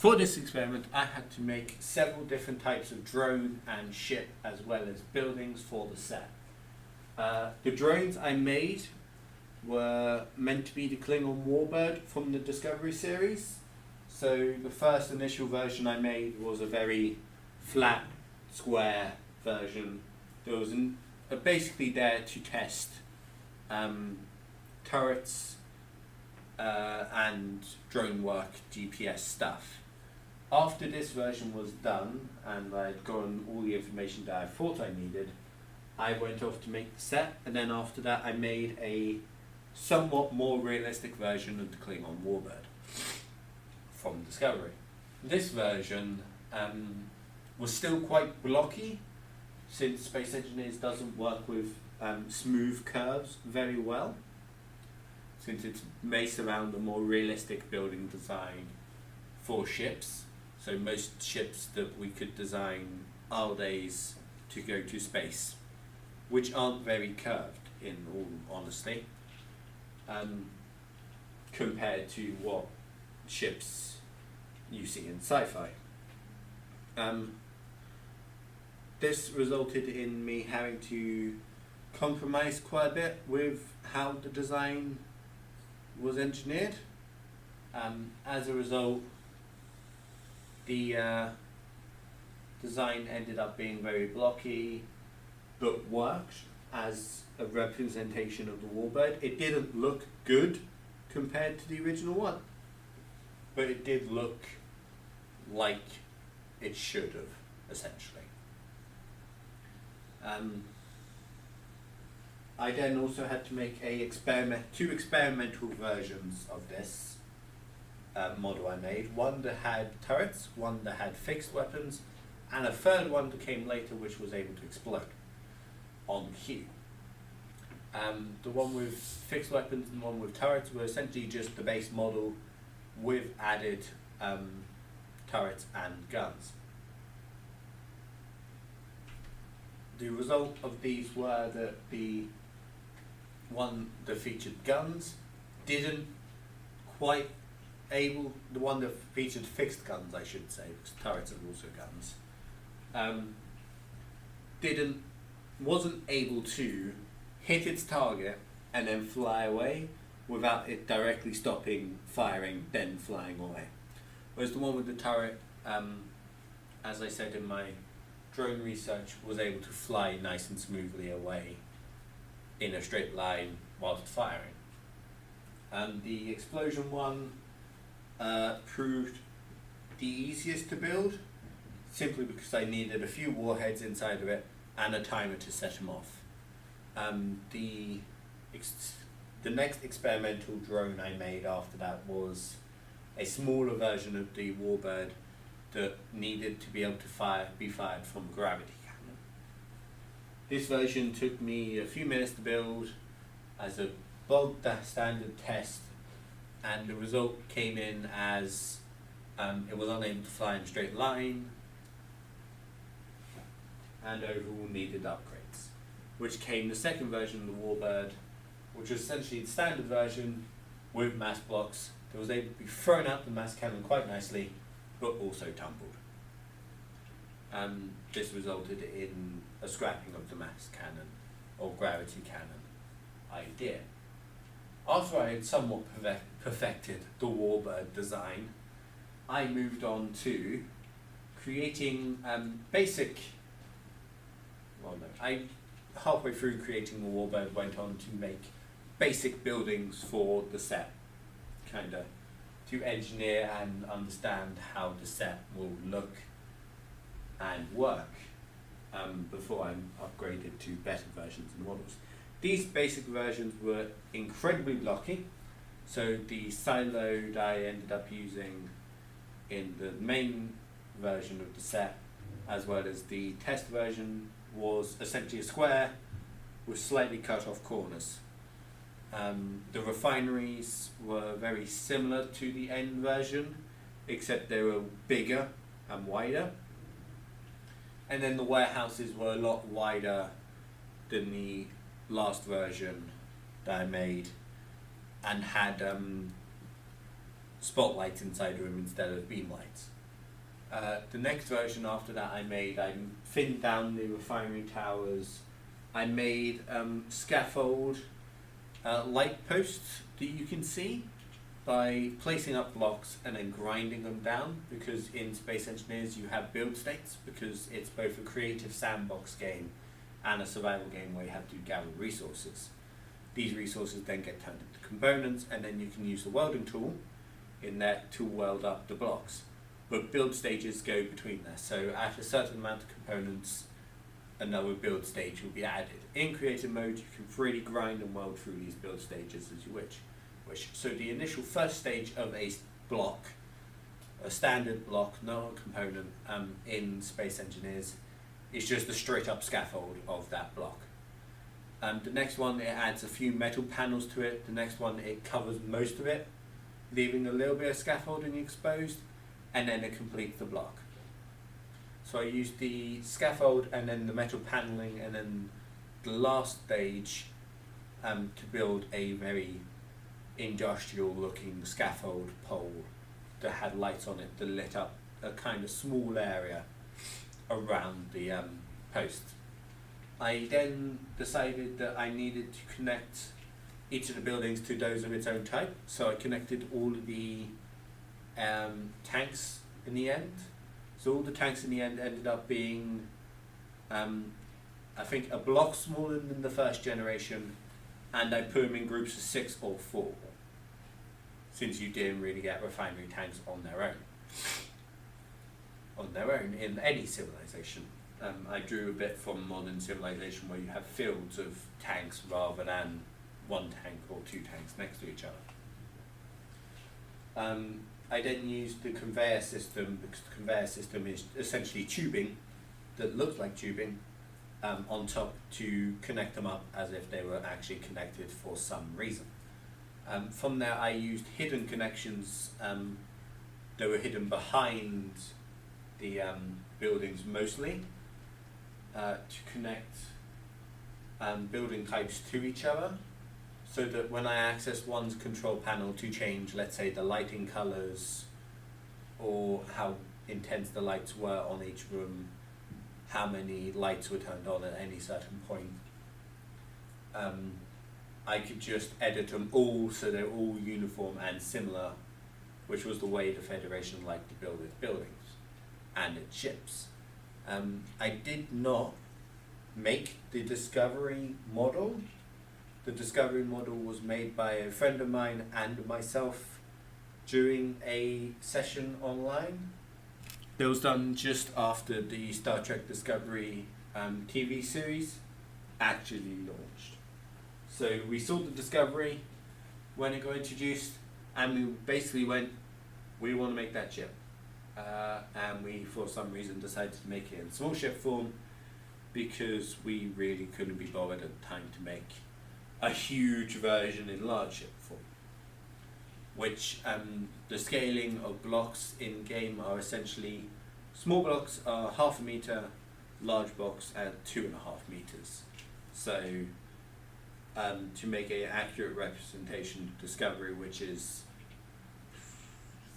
For this experiment, I had to make several different types of drone and ship, as well as buildings for the set. The drones I made were meant to be the Klingon Warbird from the Discovery series. So the first initial version I made was a very flat, square version. There was basically there to test turrets and drone work, GPS stuff. After this version was done and I'd gotten all the information that I thought I needed, I went off to make the set, and then after that I made a somewhat more realistic version of the Klingon Warbird from Discovery. This version was still quite blocky, since Space Engineers doesn't work with smooth curves very well, since it's based around a more realistic building design for ships. So most ships that we could design are days to go to space, which aren't very curved in all honesty, compared to what ships you see in sci-fi. This resulted in me having to compromise quite a bit with how the design was engineered. As a result, the design ended up being very blocky, but worked as a representation of the Warbird. It didn't look good compared to the original one, but it did look like it should have, essentially. I then also had to make two experimental versions of this model I made. One that had turrets, one that had fixed weapons, and a third one that came later which was able to explode on cue. The one with fixed weapons and the one with turrets were essentially just the base model with added turrets and guns. The result of these were that the one that featured guns didn't quite able, the one that featured fixed guns I should say, because turrets are also guns, wasn't able to hit its target and then fly away without it directly stopping firing, then flying away. Whereas the one with the turret, as I said in my drone research, was able to fly nice and smoothly away in a straight line whilst firing. The explosion one proved the easiest to build, simply because I needed a few warheads inside of it and a timer to set them off. The next experimental drone I made after that was a smaller version of the Warbird that needed to be able to be fired from a gravity cannon. This version took me a few minutes to build as a bog standard test, and the result came in as it was unable to fly in a straight line and overall needed upgrades, which came the second version of the Warbird, which was essentially the standard version with mass blocks that was able to be thrown out the mass cannon quite nicely, but also tumbled. This resulted in a scrapping of the mass cannon or gravity cannon idea. After I had somewhat perfected the Warbird design, I moved on to creating halfway through creating the Warbird, went on to make basic buildings for the set, kinda to engineer and understand how the set will look and work before I'm upgraded to better versions and models. These basic versions were incredibly blocky, so the silo that I ended up using in the main version of the set, as well as the test version, was essentially a square with slightly cut off corners. The refineries were very similar to the end version, except they were bigger and wider. And then the warehouses were a lot wider than the last version that I made, and had spotlights inside of them instead of beam lights. The next version after that I thinned down the refinery towers. I made scaffold light posts that you can see by placing up blocks and then grinding them down, because in Space Engineers you have build states, because it's both a creative sandbox game and a survival game where you have to gather resources. These resources then get turned into components, and then you can use the welding tool in there to weld up the blocks. But build stages go between there, so at a certain amount of components, another build stage will be added. In creative mode, you can freely grind and weld through these build stages as you wish. So the initial first stage of a block, a standard block, not a component, in Space Engineers, is just a straight up scaffold of that block. The next one, it adds a few metal panels to it. The next one, it covers most of it, leaving a little bit of scaffolding exposed, and then it completes the block. So I used the scaffold and then the metal paneling and then the last stage to build a very industrial looking scaffold pole that had lights on it that lit up a kind of small area around the post. I then decided that I needed to connect each of the buildings to those of its own type, so I connected all of the tanks in the end. So all the tanks in the end ended up being, I think, a block smaller than the first generation, and I put them in groups of 6 or 4, since you didn't really get refinery tanks on their own in any civilization. I drew a bit from modern civilization where you have fields of tanks rather than one tank or 2 tanks next to each other. I then used the conveyor system, because the conveyor system is essentially tubing that looks like tubing on top to connect them up as if they were actually connected for some reason. From there I used hidden connections that were hidden behind the buildings mostly to connect building types to each other, so that when I access one's control panel to change, let's say, the lighting colors or how intense the lights were on each room, how many lights were turned on at any certain point, I could just edit them all so they're all uniform and similar, which was the way the Federation liked to build its buildings and its ships. I did not make the Discovery model. The Discovery model was made by a friend of mine and myself during a session online. It was done just after the Star Trek Discovery TV series actually launched. So we saw the Discovery when it got introduced, and we basically went, we want to make that ship. And we, for some reason, decided to make it in small ship form because we really couldn't be bothered at the time to make a huge version in large ship form. Which the scaling of blocks in game are essentially, small blocks are 0.5 meter, large blocks at 2.5 meters. So to make an accurate representation of Discovery, which is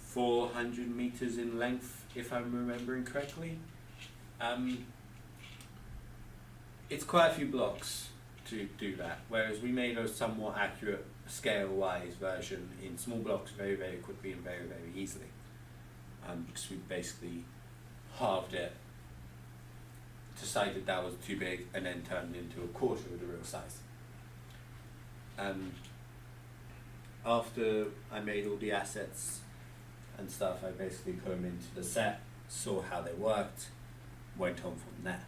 400 meters in length, if I'm remembering correctly, it's quite a few blocks to do that, whereas we made a somewhat accurate scale-wise version in small blocks very, very quickly and very, very easily, because we basically halved it, decided that was too big, and then turned it into a quarter of the real size. After I made all the assets and stuff, I basically put them into the set, saw how they worked, went on from there.